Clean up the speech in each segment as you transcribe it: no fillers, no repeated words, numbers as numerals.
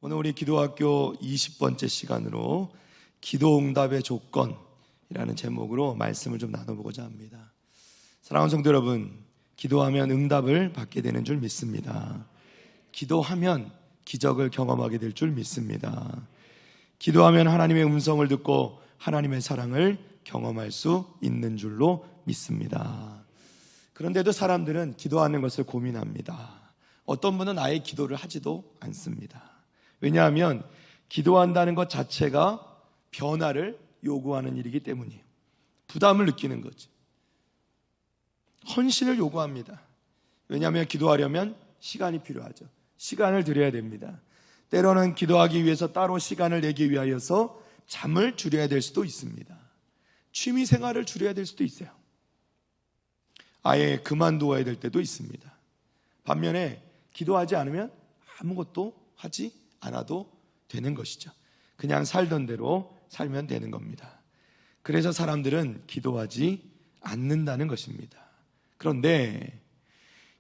오늘 우리 기도학교 20번째 시간으로 기도응답의 조건이라는 제목으로 말씀을 좀 나눠보고자 합니다. 사랑하는 성도 여러분, 기도하면 응답을 받게 되는 줄 믿습니다. 기도하면 기적을 경험하게 될 줄 믿습니다. 기도하면 하나님의 음성을 듣고 하나님의 사랑을 경험할 수 있는 줄로 믿습니다. 그런데도 사람들은 기도하는 것을 고민합니다. 어떤 분은 아예 기도를 하지도 않습니다. 왜냐하면 기도한다는 것 자체가 변화를 요구하는 일이기 때문이에요. 부담을 느끼는 거죠. 헌신을 요구합니다. 왜냐하면 기도하려면 시간이 필요하죠. 시간을 들여야 됩니다. 때로는 기도하기 위해서 따로 시간을 내기 위하여서 잠을 줄여야 될 수도 있습니다. 취미 생활을 줄여야 될 수도 있어요. 아예 그만두어야 될 때도 있습니다. 반면에 기도하지 않으면 아무것도 하지 않아도 되는 것이죠. 그냥 살던 대로 살면 되는 겁니다. 그래서 사람들은 기도하지 않는다는 것입니다. 그런데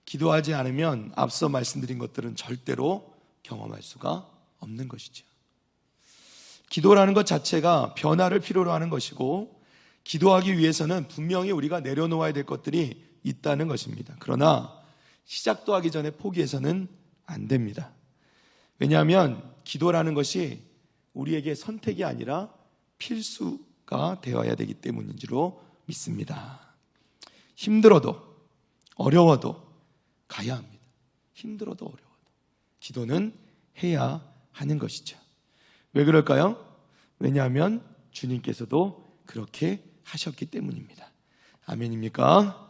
기도하지 않으면 앞서 말씀드린 것들은 절대로 경험할 수가 없는 것이죠. 기도라는 것 자체가 변화를 필요로 하는 것이고, 기도하기 위해서는 분명히 우리가 내려놓아야 될 것들이 있다는 것입니다. 그러나 시작도 하기 전에 포기해서는 안 됩니다. 왜냐하면 기도라는 것이 우리에게 선택이 아니라 필수가 되어야 되기 때문인지로 믿습니다. 힘들어도 어려워도 가야 합니다. 힘들어도 어려워도 기도는 해야 하는 것이죠. 왜 그럴까요? 왜냐하면 주님께서도 그렇게 하셨기 때문입니다. 아멘입니까?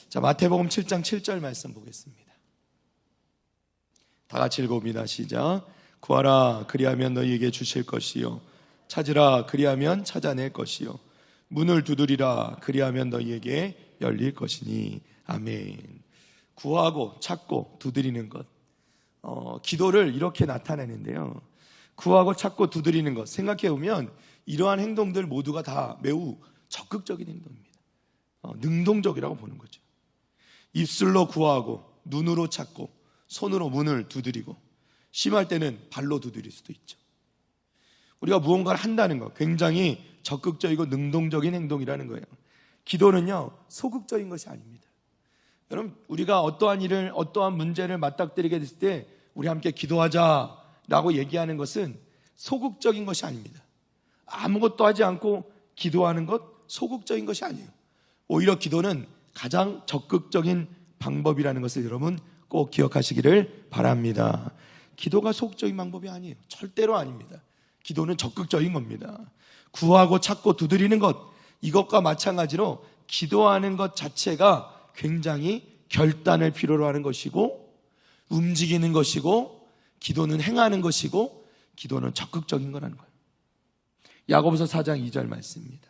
자, 마태복음 7장 7절 말씀 보겠습니다. 다 같이 읽어봅니다. 시작. 구하라 그리하면 너희에게 주실 것이요, 찾으라 그리하면 찾아낼 것이요, 문을 두드리라 그리하면 너희에게 열릴 것이니. 아멘. 구하고 찾고 두드리는 것, 기도를 이렇게 나타내는데요. 구하고 찾고 두드리는 것, 생각해보면 이러한 행동들 모두가 다 매우 적극적인 행동입니다. 능동적이라고 보는 거죠. 입술로 구하고 눈으로 찾고 손으로 문을 두드리고, 심할 때는 발로 두드릴 수도 있죠. 우리가 무언가를 한다는 것, 굉장히 적극적이고 능동적인 행동이라는 거예요. 기도는요, 소극적인 것이 아닙니다. 여러분, 우리가 어떠한 일을, 어떠한 문제를 맞닥뜨리게 됐을 때 우리 함께 기도하자라고 얘기하는 것은 소극적인 것이 아닙니다. 아무것도 하지 않고 기도하는 것, 소극적인 것이 아니에요. 오히려 기도는 가장 적극적인 방법이라는 것을 여러분 꼭 기억하시기를 바랍니다. 기도가 소극적인 방법이 아니에요. 절대로 아닙니다. 기도는 적극적인 겁니다. 구하고 찾고 두드리는 것, 이것과 마찬가지로 기도하는 것 자체가 굉장히 결단을 필요로 하는 것이고, 움직이는 것이고, 기도는 행하는 것이고, 기도는 적극적인 거라는 거예요. 야고보서 4장 2절 말씀입니다.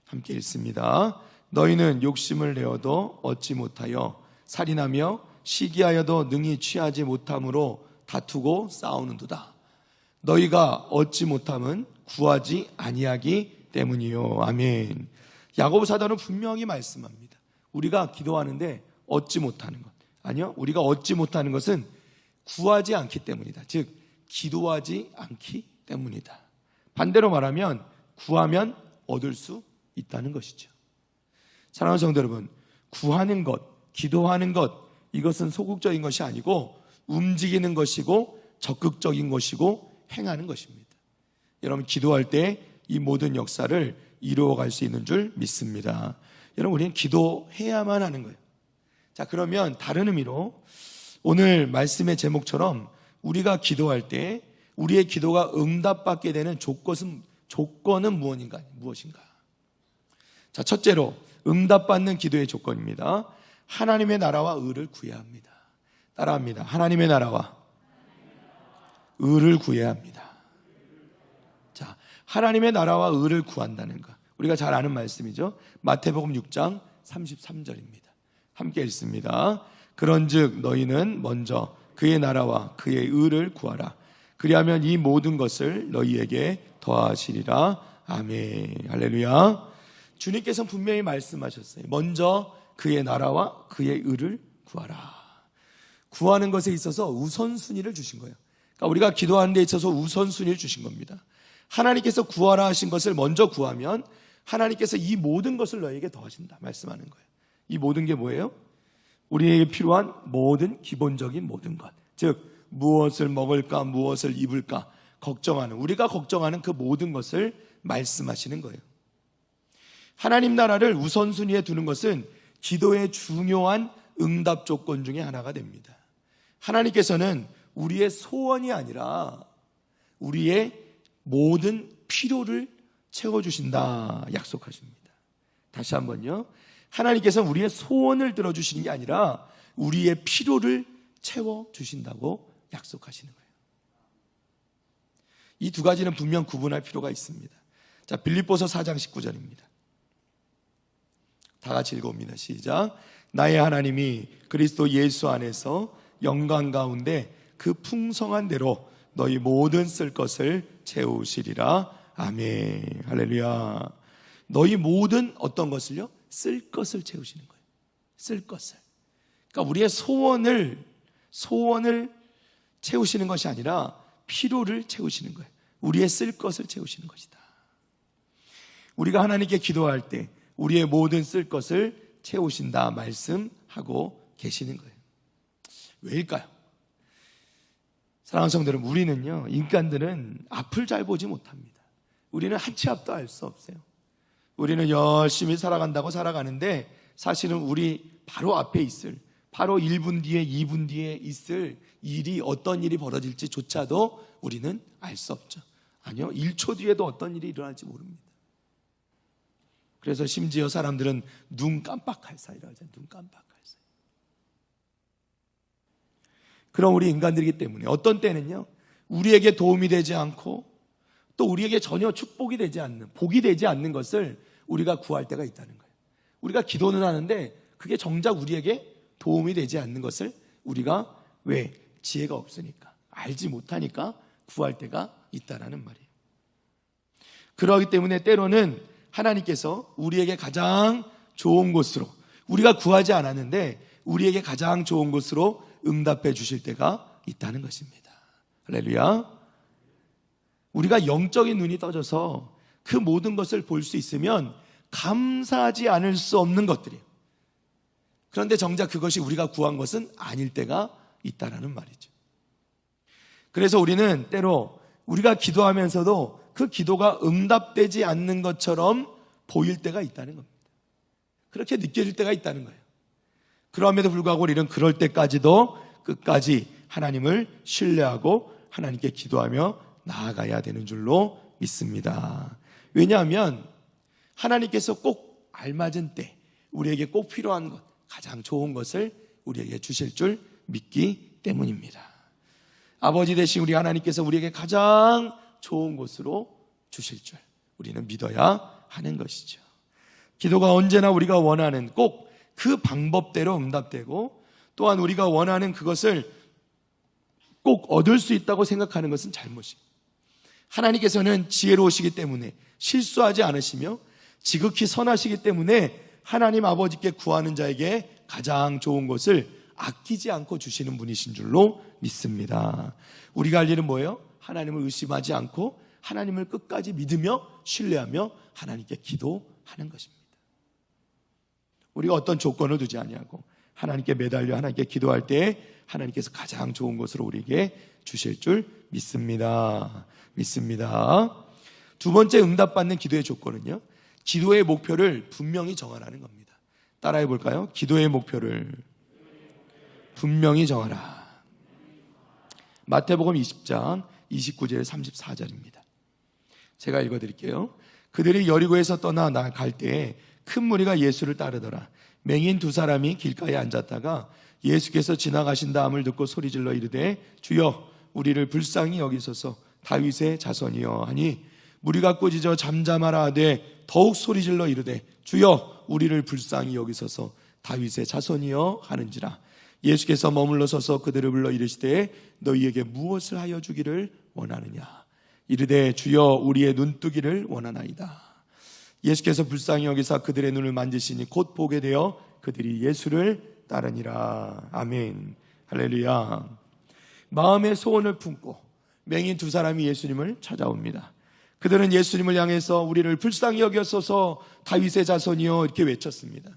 함께 읽습니다. 너희는 욕심을 내어도 얻지 못하여 살인하며 시기하여도 능히 취하지 못함으로 다투고 싸우는도다. 너희가 얻지 못함은 구하지 아니하기 때문이요. 아멘. 야고보 사도는 분명히 말씀합니다. 우리가 기도하는데 얻지 못하는 것, 아니요, 우리가 얻지 못하는 것은 구하지 않기 때문이다. 즉 기도하지 않기 때문이다. 반대로 말하면 구하면 얻을 수 있다는 것이죠. 사랑하는 성도 여러분, 구하는 것, 기도하는 것, 이것은 소극적인 것이 아니고 움직이는 것이고 적극적인 것이고 행하는 것입니다. 여러분, 기도할 때 이 모든 역사를 이루어갈 수 있는 줄 믿습니다. 여러분, 우리는 기도해야만 하는 거예요. 자, 그러면 다른 의미로 오늘 말씀의 제목처럼 우리가 기도할 때 우리의 기도가 응답받게 되는 조건은 무엇인가? 자, 첫째로 응답받는 기도의 조건입니다. 하나님의 나라와 의를 구해야 합니다. 따라합니다. 하나님의 나라와 의를 구해야 합니다. 자, 하나님의 나라와 의를 구한다는 것, 우리가 잘 아는 말씀이죠. 마태복음 6장 33절입니다. 함께 읽습니다. 그런즉 너희는 먼저 그의 나라와 그의 의를 구하라. 그리하면 이 모든 것을 너희에게 더하시리라. 아멘. 할렐루야. 주님께서는 분명히 말씀하셨어요. 먼저 그의 나라와 그의 의를 구하라. 구하는 것에 있어서 우선순위를 주신 거예요. 그러니까 우리가 기도하는 데 있어서 우선순위를 주신 겁니다. 하나님께서 구하라 하신 것을 먼저 구하면 하나님께서 이 모든 것을 너에게 더하신다 말씀하는 거예요. 이 모든 게 뭐예요? 우리에게 필요한 모든 기본적인 모든 것, 즉 무엇을 먹을까 무엇을 입을까 걱정하는, 우리가 걱정하는 그 모든 것을 말씀하시는 거예요. 하나님 나라를 우선순위에 두는 것은 기도의 중요한 응답 조건 중에 하나가 됩니다. 하나님께서는 우리의 소원이 아니라 우리의 모든 필요를 채워주신다 약속하십니다. 다시 한번요. 하나님께서는 우리의 소원을 들어주시는 게 아니라 우리의 필요를 채워주신다고 약속하시는 거예요. 이 두 가지는 분명 구분할 필요가 있습니다. 자, 빌립보서 4장 19절입니다. 다 같이 읽어봅니다. 시작. 나의 하나님이 그리스도 예수 안에서 영광 가운데 그 풍성한 대로 너희 모든 쓸 것을 채우시리라. 아멘. 할렐루야. 너희 모든 어떤 것을요? 쓸 것을 채우시는 거예요. 쓸 것을. 그러니까 우리의 소원을 채우시는 것이 아니라 필요를 채우시는 거예요. 우리의 쓸 것을 채우시는 것이다. 우리가 하나님께 기도할 때 우리의 모든 쓸 것을 채우신다 말씀하고 계시는 거예요. 왜일까요? 사랑하는 성도 여러분, 우리는요, 인간들은 앞을 잘 보지 못합니다. 우리는 한 치 앞도 알 수 없어요. 우리는 열심히 살아간다고 살아가는데 사실은 우리 바로 앞에 있을, 바로 1분 뒤에 2분 뒤에 있을 일이 어떤 일이 벌어질지조차도 우리는 알 수 없죠. 아니요, 1초 뒤에도 어떤 일이 일어날지 모릅니다. 그래서 심지어 사람들은 눈 깜빡할 사이라고 하잖아요. 눈 깜빡할 사이. 그럼 우리 인간들이기 때문에 어떤 때는요, 우리에게 도움이 되지 않고 또 우리에게 전혀 축복이 되지 않는, 복이 되지 않는 것을 우리가 구할 때가 있다는 거예요. 우리가 기도는 하는데 그게 정작 우리에게 도움이 되지 않는 것을 우리가 왜? 지혜가 없으니까, 알지 못하니까 구할 때가 있다라는 말이에요. 그러기 때문에 때로는 하나님께서 우리에게 가장 좋은 곳으로, 우리가 구하지 않았는데 우리에게 가장 좋은 곳으로 응답해 주실 때가 있다는 것입니다. 할렐루야. 우리가 영적인 눈이 떠져서 그 모든 것을 볼 수 있으면 감사하지 않을 수 없는 것들이에요. 그런데 정작 그것이 우리가 구한 것은 아닐 때가 있다라는 말이죠. 그래서 우리는 때로 우리가 기도하면서도 그 기도가 응답되지 않는 것처럼 보일 때가 있다는 겁니다. 그렇게 느껴질 때가 있다는 거예요. 그럼에도 불구하고 우리는 그럴 때까지도 끝까지 하나님을 신뢰하고 하나님께 기도하며 나아가야 되는 줄로 믿습니다. 왜냐하면 하나님께서 꼭 알맞은 때 우리에게 꼭 필요한 것, 가장 좋은 것을 우리에게 주실 줄 믿기 때문입니다. 아버지 되신 우리 하나님께서 우리에게 가장 좋은 곳으로 주실 줄 우리는 믿어야 하는 것이죠. 기도가 언제나 우리가 원하는 꼭 그 방법대로 응답되고 또한 우리가 원하는 그것을 꼭 얻을 수 있다고 생각하는 것은 잘못입니다. 하나님께서는 지혜로우시기 때문에 실수하지 않으시며 지극히 선하시기 때문에 하나님 아버지께 구하는 자에게 가장 좋은 것을 아끼지 않고 주시는 분이신 줄로 믿습니다. 우리가 할 일은 뭐예요? 하나님을 의심하지 않고 하나님을 끝까지 믿으며 신뢰하며 하나님께 기도하는 것입니다. 우리가 어떤 조건을 두지 아니하고 하나님께 매달려 하나님께 기도할 때 하나님께서 가장 좋은 것으로 우리에게 주실 줄 믿습니다. 두 번째 응답받는 기도의 조건은요, 기도의 목표를 분명히 정하라는 겁니다. 따라해 볼까요? 기도의 목표를 분명히 정하라. 마태복음 20장 29절 34절입니다. 제가 읽어드릴게요. 그들이 여리고에서 떠나 갈 때에 큰 무리가 예수를 따르더라. 맹인 두 사람이 길가에 앉았다가 예수께서 지나가신 다음을 듣고 소리질러 이르되 주여 우리를 불쌍히 여기소서 다윗의 자손이여 하니 무리가 꾸짖어 잠잠하라 하되 더욱 소리질러 이르되 주여 우리를 불쌍히 여기소서 다윗의 자손이여 하는지라. 예수께서 머물러 서서 그들을 불러 이르시되 너희에게 무엇을 하여 주기를 원하느냐. 이르되 주여 우리의 눈뜨기를 원하나이다. 예수께서 불쌍히 여기사 그들의 눈을 만지시니 곧 보게 되어 그들이 예수를 따르니라. 아멘. 할렐루야. 마음의 소원을 품고 맹인 두 사람이 예수님을 찾아옵니다. 그들은 예수님을 향해서 우리를 불쌍히 여겨소서 다윗의 자손이여 이렇게 외쳤습니다.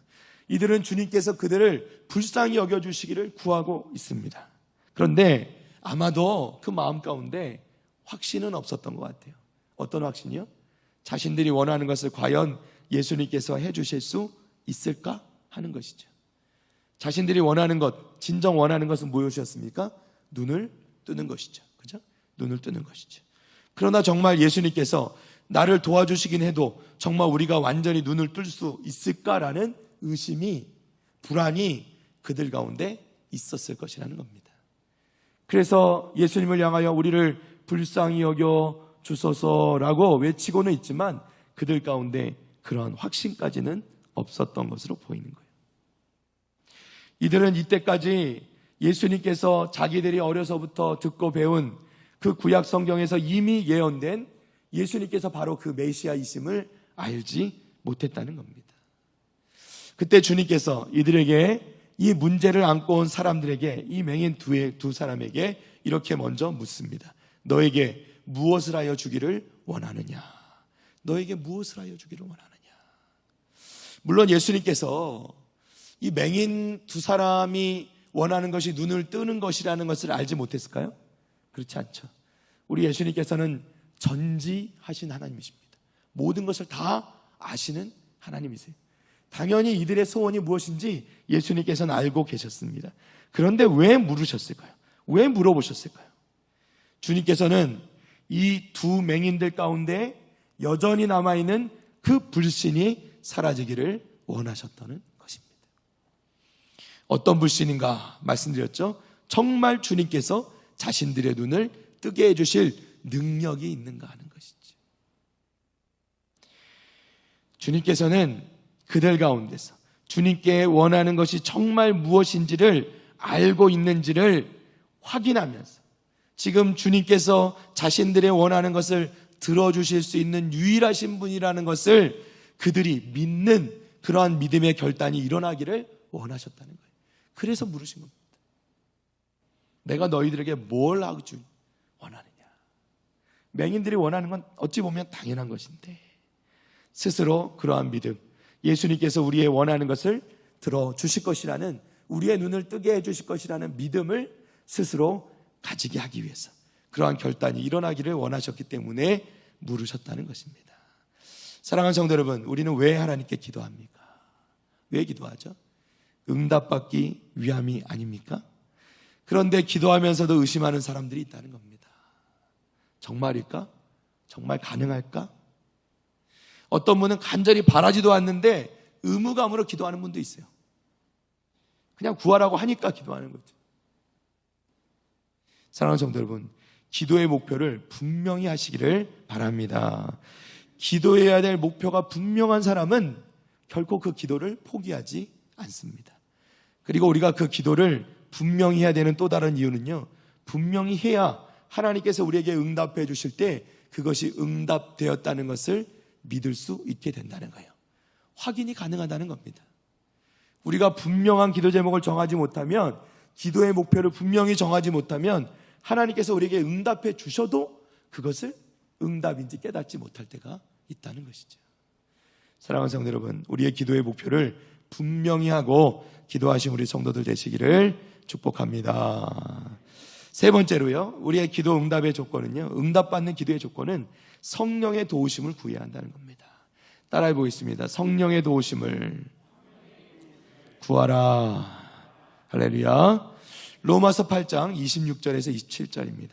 이들은 주님께서 그들을 불쌍히 여겨주시기를 구하고 있습니다. 그런데 아마도 그 마음 가운데 확신은 없었던 것 같아요. 어떤 확신이요? 자신들이 원하는 것을 과연 예수님께서 해주실 수 있을까 하는 것이죠. 자신들이 원하는 것, 진정 원하는 것은 무엇이었습니까? 눈을 뜨는 것이죠. 그죠? 눈을 뜨는 것이죠. 그러나 정말 예수님께서 나를 도와주시긴 해도 정말 우리가 완전히 눈을 뜰 수 있을까라는 의심이, 불안이 그들 가운데 있었을 것이라는 겁니다. 그래서 예수님을 향하여 우리를 불쌍히 여겨 주소서라고 외치고는 있지만 그들 가운데 그런 확신까지는 없었던 것으로 보이는 거예요. 이들은 이때까지 예수님께서 자기들이 어려서부터 듣고 배운 그 구약 성경에서 이미 예언된 예수님께서 바로 그 메시아이심을 알지 못했다는 겁니다. 그때 주님께서 이들에게 이 문제를 안고 온 사람들에게, 이 맹인 두 사람에게 이렇게 먼저 묻습니다. 너에게 무엇을 하여 주기를 원하느냐? 너에게 무엇을 하여 주기를 원하느냐? 물론 예수님께서 이 맹인 두 사람이 원하는 것이 눈을 뜨는 것이라는 것을 알지 못했을까요? 그렇지 않죠. 우리 예수님께서는 전지하신 하나님이십니다. 모든 것을 다 아시는 하나님이세요. 당연히 이들의 소원이 무엇인지 예수님께서는 알고 계셨습니다. 그런데 왜 물으셨을까요? 왜 물어보셨을까요? 주님께서는 이 두 맹인들 가운데 여전히 남아있는 그 불신이 사라지기를 원하셨다는 것입니다. 어떤 불신인가 말씀드렸죠? 정말 주님께서 자신들의 눈을 뜨게 해주실 능력이 있는가 하는 것이죠. 주님께서는 그들 가운데서 주님께 원하는 것이 정말 무엇인지를 알고 있는지를 확인하면서 지금 주님께서 자신들의 원하는 것을 들어주실 수 있는 유일하신 분이라는 것을 그들이 믿는 그러한 믿음의 결단이 일어나기를 원하셨다는 거예요. 그래서 물으신 겁니다. 내가 너희들에게 뭘 하고 원하느냐? 맹인들이 원하는 건 어찌 보면 당연한 것인데 스스로 그러한 믿음, 예수님께서 우리의 원하는 것을 들어주실 것이라는, 우리의 눈을 뜨게 해주실 것이라는 믿음을 스스로 가지게 하기 위해서 그러한 결단이 일어나기를 원하셨기 때문에 물으셨다는 것입니다. 사랑하는 성도 여러분, 우리는 왜 하나님께 기도합니까? 왜 기도하죠? 응답받기 위함이 아닙니까? 그런데 기도하면서도 의심하는 사람들이 있다는 겁니다. 정말일까? 정말 가능할까? 어떤 분은 간절히 바라지도 않는데 의무감으로 기도하는 분도 있어요. 그냥 구하라고 하니까 기도하는 거죠. 사랑하는 성도 여러분, 기도의 목표를 분명히 하시기를 바랍니다. 기도해야 될 목표가 분명한 사람은 결코 그 기도를 포기하지 않습니다. 그리고 우리가 그 기도를 분명히 해야 되는 또 다른 이유는요, 분명히 해야 하나님께서 우리에게 응답해 주실 때 그것이 응답되었다는 것을 믿을 수 있게 된다는 거예요. 확인이 가능하다는 겁니다. 우리가 분명한 기도 제목을 정하지 못하면, 기도의 목표를 분명히 정하지 못하면 하나님께서 우리에게 응답해 주셔도 그것을 응답인지 깨닫지 못할 때가 있다는 것이죠. 사랑하는 성도 여러분, 우리의 기도의 목표를 분명히 하고 기도하신 우리 성도들 되시기를 축복합니다. 세 번째로요, 우리의 기도 응답의 조건은요, 응답받는 기도의 조건은 성령의 도우심을 구해야 한다는 겁니다. 따라해 보겠습니다. 성령의 도우심을 구하라. 할렐루야. 로마서 8장 26절에서 27절입니다.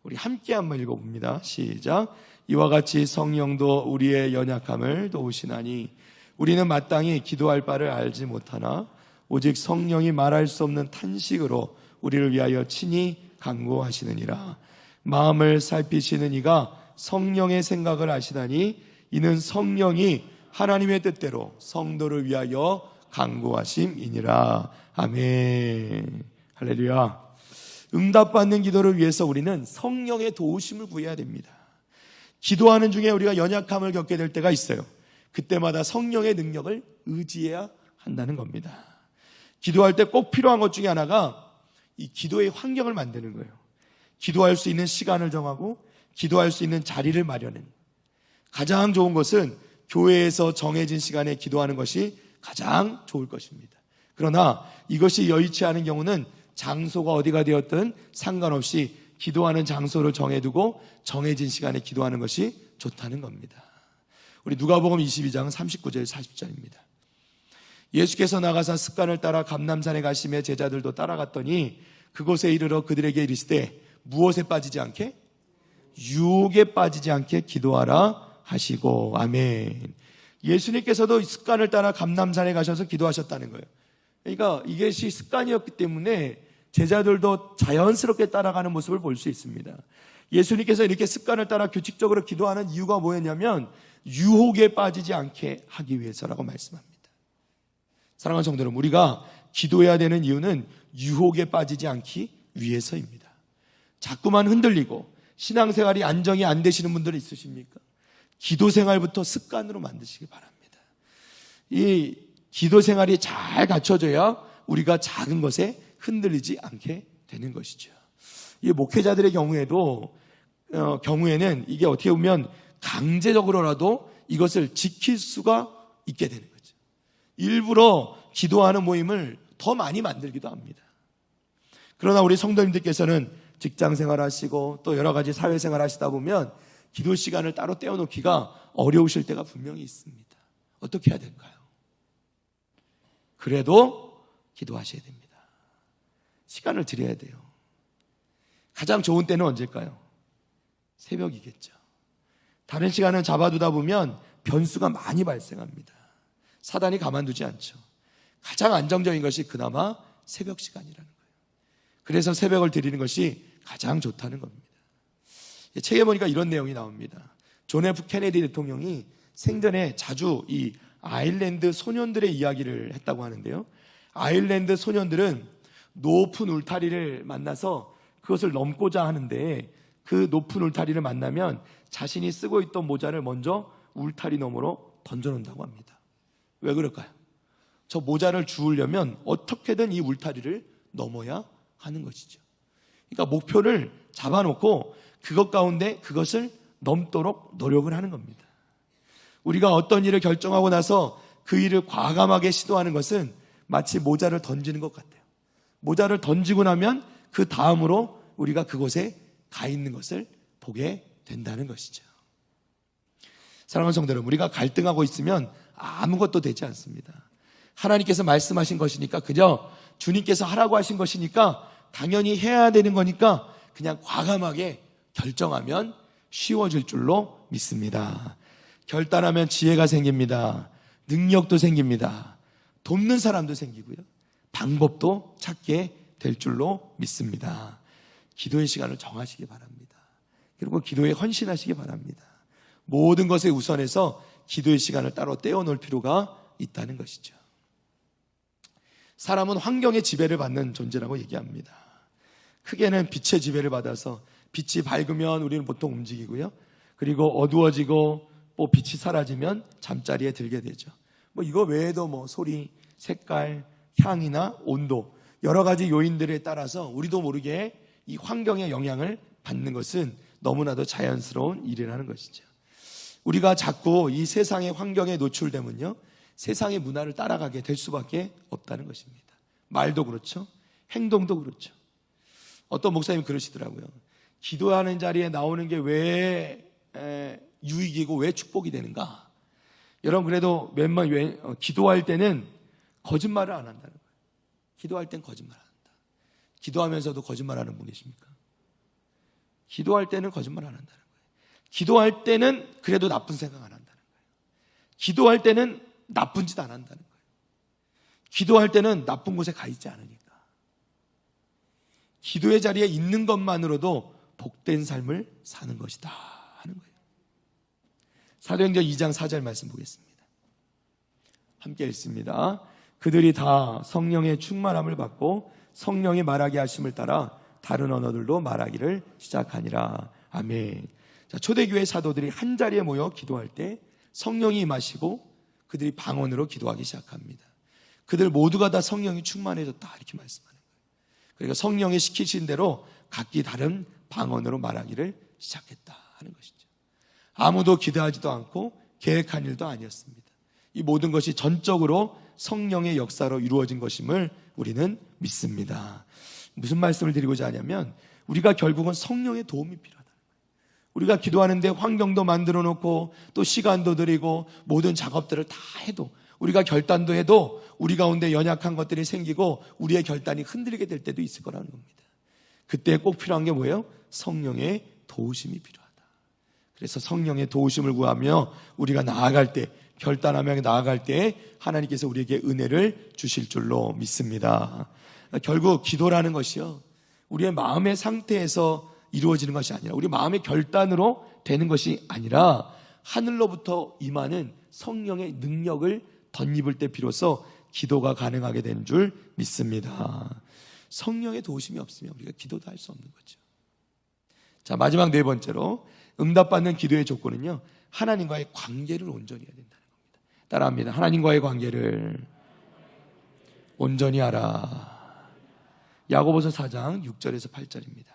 우리 함께 한번 읽어봅니다. 시작. 이와 같이 성령도 우리의 연약함을 도우시나니 우리는 마땅히 기도할 바를 알지 못하나 오직 성령이 말할 수 없는 탄식으로 우리를 위하여 친히 간구하시느니라. 마음을 살피시는 이가 성령의 생각을 아시다니 이는 성령이 하나님의 뜻대로 성도를 위하여 간구하심이니라. 아멘. 할렐루야. 응답받는 기도를 위해서 우리는 성령의 도우심을 구해야 됩니다. 기도하는 중에 우리가 연약함을 겪게 될 때가 있어요. 그때마다 성령의 능력을 의지해야 한다는 겁니다. 기도할 때 꼭 필요한 것 중에 하나가 이 기도의 환경을 만드는 거예요. 기도할 수 있는 시간을 정하고 기도할 수 있는 자리를 마련해. 가장 좋은 것은 교회에서 정해진 시간에 기도하는 것이 가장 좋을 것입니다. 그러나 이것이 여의치 않은 경우는 장소가 어디가 되었든 상관없이 기도하는 장소를 정해두고 정해진 시간에 기도하는 것이 좋다는 겁니다. 우리 누가복음 22장 39절 40절입니다. 예수께서 나가사 습관을 따라 감람산에 가시며 제자들도 따라갔더니 그곳에 이르러 그들에게 이르시되 무엇에 빠지지 않게? 유혹에 빠지지 않게 기도하라 하시고. 아멘. 예수님께서도 습관을 따라 감람산에 가셔서 기도하셨다는 거예요. 그러니까 이것이 습관이었기 때문에 제자들도 자연스럽게 따라가는 모습을 볼 수 있습니다. 예수님께서 이렇게 습관을 따라 규칙적으로 기도하는 이유가 뭐였냐면 유혹에 빠지지 않게 하기 위해서라고 말씀합니다. 사랑하는 성도 여러분, 우리가 기도해야 되는 이유는 유혹에 빠지지 않기 위해서입니다. 자꾸만 흔들리고 신앙생활이 안정이 안 되시는 분들은 있으십니까? 기도생활부터 습관으로 만드시기 바랍니다. 이 기도생활이 잘 갖춰져야 우리가 작은 것에 흔들리지 않게 되는 것이죠. 이 목회자들의 경우에는 이게 어떻게 보면 강제적으로라도 이것을 지킬 수가 있게 되는 거죠. 일부러 기도하는 모임을 더 많이 만들기도 합니다. 그러나 우리 성도님들께서는 직장생활 하시고 또 여러 가지 사회생활 하시다 보면 기도 시간을 따로 떼어놓기가 어려우실 때가 분명히 있습니다. 어떻게 해야 될까요? 그래도 기도하셔야 됩니다. 시간을 드려야 돼요. 가장 좋은 때는 언제일까요? 새벽이겠죠. 다른 시간을 잡아두다 보면 변수가 많이 발생합니다. 사단이 가만두지 않죠. 가장 안정적인 것이 그나마 새벽 시간이라는 거예요. 그래서 새벽을 드리는 것이 가장 좋다는 겁니다. 책에 보니까 이런 내용이 나옵니다. 존 F 케네디 대통령이 생전에 자주 이 아일랜드 소년들의 이야기를 했다고 하는데요. 아일랜드 소년들은 높은 울타리를 만나서 그것을 넘고자 하는데 그 높은 울타리를 만나면 자신이 쓰고 있던 모자를 먼저 울타리 너머로 던져놓는다고 합니다. 왜 그럴까요? 저 모자를 주우려면 어떻게든 이 울타리를 넘어야 하는 것이죠. 그러니까 목표를 잡아놓고 그것 가운데 그것을 넘도록 노력을 하는 겁니다. 우리가 어떤 일을 결정하고 나서 그 일을 과감하게 시도하는 것은 마치 모자를 던지는 것 같아요. 모자를 던지고 나면 그 다음으로 우리가 그곳에 가 있는 것을 보게 된다는 것이죠. 사랑하는 성도 여러분, 우리가 갈등하고 있으면 아무것도 되지 않습니다. 하나님께서 말씀하신 것이니까, 그저 주님께서 하라고 하신 것이니까 당연히 해야 되는 거니까 그냥 과감하게 결정하면 쉬워질 줄로 믿습니다. 결단하면 지혜가 생깁니다. 능력도 생깁니다. 돕는 사람도 생기고요. 방법도 찾게 될 줄로 믿습니다. 기도의 시간을 정하시기 바랍니다. 그리고 기도에 헌신하시기 바랍니다. 모든 것에 우선해서 기도의 시간을 따로 떼어놓을 필요가 있다는 것이죠. 사람은 환경의 지배를 받는 존재라고 얘기합니다. 크게는 빛의 지배를 받아서 빛이 밝으면 우리는 보통 움직이고요. 그리고 어두워지고 뭐 빛이 사라지면 잠자리에 들게 되죠. 뭐 이거 외에도 소리, 색깔, 향이나 온도 여러 가지 요인들에 따라서 우리도 모르게 이 환경의 영향을 받는 것은 너무나도 자연스러운 일이라는 것이죠. 우리가 자꾸 이 세상의 환경에 노출되면요, 세상의 문화를 따라가게 될 수밖에 없다는 것입니다. 말도 그렇죠. 행동도 그렇죠. 어떤 목사님 그러시더라고요. 기도하는 자리에 나오는 게 왜 유익이고 왜 축복이 되는가? 여러분, 그래도 기도할 때는 거짓말을 안 한다는 거예요. 기도할 땐 거짓말 안 한다. 기도하면서도 거짓말하는 분이십니까? 기도할 때는 거짓말 안 한다는 거예요. 기도할 때는 그래도 나쁜 생각 안 한다는 거예요. 기도할 때는 나쁜 짓 안 한다는 거예요. 기도할 때는 나쁜 곳에 가 있지 않으니까. 기도의 자리에 있는 것만으로도 복된 삶을 사는 것이다 하는 거예요. 사도행전 2장 4절 말씀 보겠습니다. 함께 읽습니다. 그들이 다 성령의 충만함을 받고 성령이 말하게 하심을 따라 다른 언어들로 말하기를 시작하니라. 아멘. 자, 초대교회 사도들이 한 자리에 모여 기도할 때 성령이 임하시고 그들이 방언으로 기도하기 시작합니다. 그들 모두가 다 성령이 충만해졌다 이렇게 말씀하는 거예요. 그러니까 성령이 시키신 대로 각기 다른 방언으로 말하기를 시작했다 하는 것이죠. 아무도 기대하지도 않고 계획한 일도 아니었습니다. 이 모든 것이 전적으로 성령의 역사로 이루어진 것임을 우리는 믿습니다. 무슨 말씀을 드리고자 하냐면 우리가 결국은 성령의 도움이 필요하다. 우리가 기도하는데 환경도 만들어 놓고 또 시간도 드리고 모든 작업들을 다 해도 우리가 결단도 해도 우리 가운데 연약한 것들이 생기고 우리의 결단이 흔들리게 될 때도 있을 거라는 겁니다. 그때 꼭 필요한 게 뭐예요? 성령의 도우심이 필요하다. 그래서 성령의 도우심을 구하며 우리가 나아갈 때, 결단하며 나아갈 때 하나님께서 우리에게 은혜를 주실 줄로 믿습니다. 결국 기도라는 것이요, 우리의 마음의 상태에서 이루어지는 것이 아니라 우리 마음의 결단으로 되는 것이 아니라 하늘로부터 임하는 성령의 능력을 덧입을 때 비로소 기도가 가능하게 되는 줄 믿습니다. 성령의 도우심이 없으면 우리가 기도도 할 수 없는 거죠. 자, 마지막 네 번째로 응답받는 기도의 조건은요, 하나님과의 관계를 온전히 해야 된다는 겁니다. 따라합니다. 하나님과의 관계를 온전히 하라. 야고보서 4장 6절에서 8절입니다.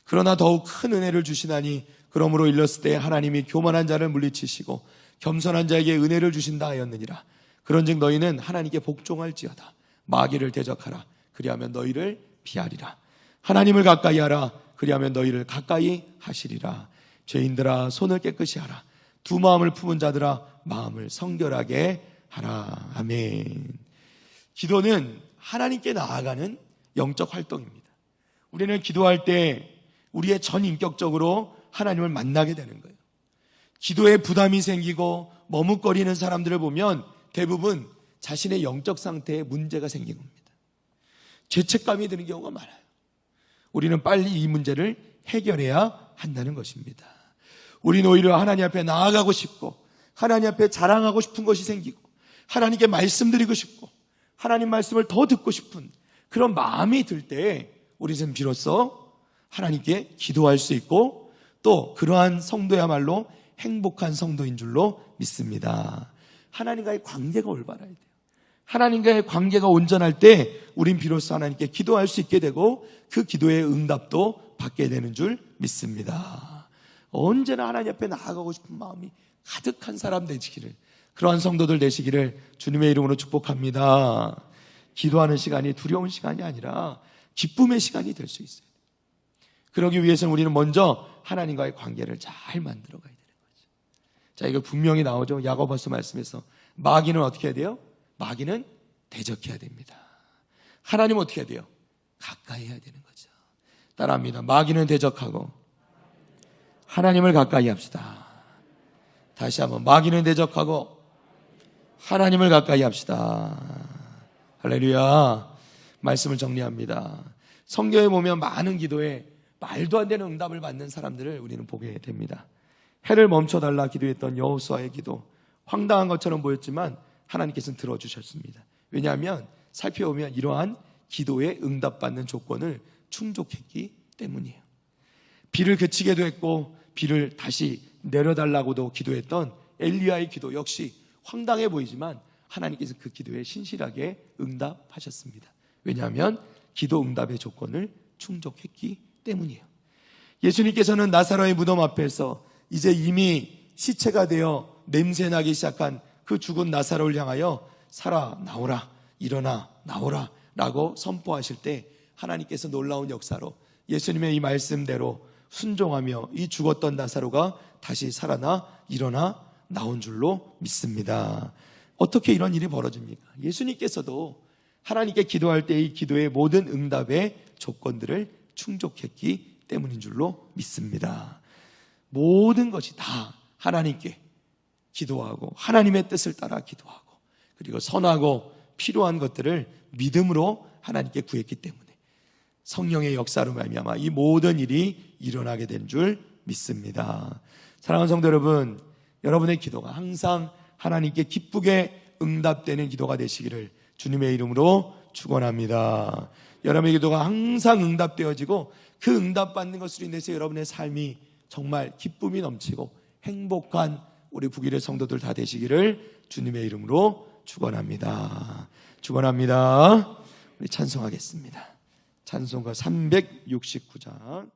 그러나 더욱 큰 은혜를 주시나니 그러므로 일렀을 때 하나님이 교만한 자를 물리치시고 겸손한 자에게 은혜를 주신다 하였느니라. 그런즉 너희는 하나님께 복종할지어다. 마귀를 대적하라. 그리하면 너희를 피하리라. 하나님을 가까이 하라. 그리하면 너희를 가까이 하시리라. 죄인들아 손을 깨끗이 하라. 두 마음을 품은 자들아 마음을 성결하게 하라. 아멘. 기도는 하나님께 나아가는 영적 활동입니다. 우리는 기도할 때 우리의 전인격적으로 하나님을 만나게 되는 거예요. 기도에 부담이 생기고 머뭇거리는 사람들을 보면 대부분 자신의 영적 상태에 문제가 생긴 겁니다. 죄책감이 드는 경우가 많아요. 우리는 빨리 이 문제를 해결해야 한다는 것입니다. 우리는 오히려 하나님 앞에 나아가고 싶고 하나님 앞에 자랑하고 싶은 것이 생기고 하나님께 말씀드리고 싶고 하나님 말씀을 더 듣고 싶은 그런 마음이 들 때 우리는 비로소 하나님께 기도할 수 있고 또 그러한 성도야말로 행복한 성도인 줄로 믿습니다. 하나님과의 관계가 올바라야 돼요. 하나님과의 관계가 온전할 때 우린 비로소 하나님께 기도할 수 있게 되고 그 기도의 응답도 받게 되는 줄 믿습니다. 언제나 하나님 앞에 나아가고 싶은 마음이 가득한 사람 되시기를, 그러한 성도들 되시기를 주님의 이름으로 축복합니다. 기도하는 시간이 두려운 시간이 아니라 기쁨의 시간이 될 수 있어요. 그러기 위해서는 우리는 먼저 하나님과의 관계를 잘 만들어 가야 되는 거죠. 자, 이거 분명히 나오죠. 야고보서 말씀에서 마귀는 어떻게 해야 돼요? 마귀는 대적해야 됩니다. 하나님은 어떻게 해야 돼요? 가까이 해야 되는 거죠. 따라합니다. 마귀는 대적하고 하나님을 가까이 합시다. 다시 한번 마귀는 대적하고 하나님을 가까이 합시다. 할렐루야. 말씀을 정리합니다. 성경에 보면 많은 기도에 말도 안 되는 응답을 받는 사람들을 우리는 보게 됩니다. 해를 멈춰달라 기도했던 여호수아의 기도, 황당한 것처럼 보였지만 하나님께서는 들어주셨습니다. 왜냐하면 살펴보면 이러한 기도에 응답받는 조건을 충족했기 때문이에요. 비를 그치게도 했고 비를 다시 내려달라고도 기도했던 엘리야의 기도 역시 황당해 보이지만 하나님께서 그 기도에 신실하게 응답하셨습니다. 왜냐하면 기도 응답의 조건을 충족했기 때문이에요. 예수님께서는 나사로의 무덤 앞에서 이제 이미 시체가 되어 냄새나기 시작한 그 죽은 나사로를 향하여 살아 나오라, 일어나 나오라 라고 선포하실 때 하나님께서 놀라운 역사로 예수님의 이 말씀대로 순종하며 이 죽었던 나사로가 다시 살아나 일어나 나온 줄로 믿습니다. 어떻게 이런 일이 벌어집니까? 예수님께서도 하나님께 기도할 때 이 기도의 모든 응답의 조건들을 충족했기 때문인 줄로 믿습니다. 모든 것이 다 하나님께 기도하고 하나님의 뜻을 따라 기도하고 그리고 선하고 필요한 것들을 믿음으로 하나님께 구했기 때문에 성령의 역사로 말미암아 이 모든 일이 일어나게 된 줄 믿습니다. 사랑하는 성도 여러분, 여러분의 기도가 항상 하나님께 기쁘게 응답되는 기도가 되시기를 주님의 이름으로 축원합니다. 여러분의 기도가 항상 응답되어지고 그 응답받는 것으로 인해서 여러분의 삶이 정말 기쁨이 넘치고 행복한 우리 북일의 성도들 다 되시기를 주님의 이름으로 축원합니다. 축원합니다. 우리 찬송하겠습니다. 찬송가 369장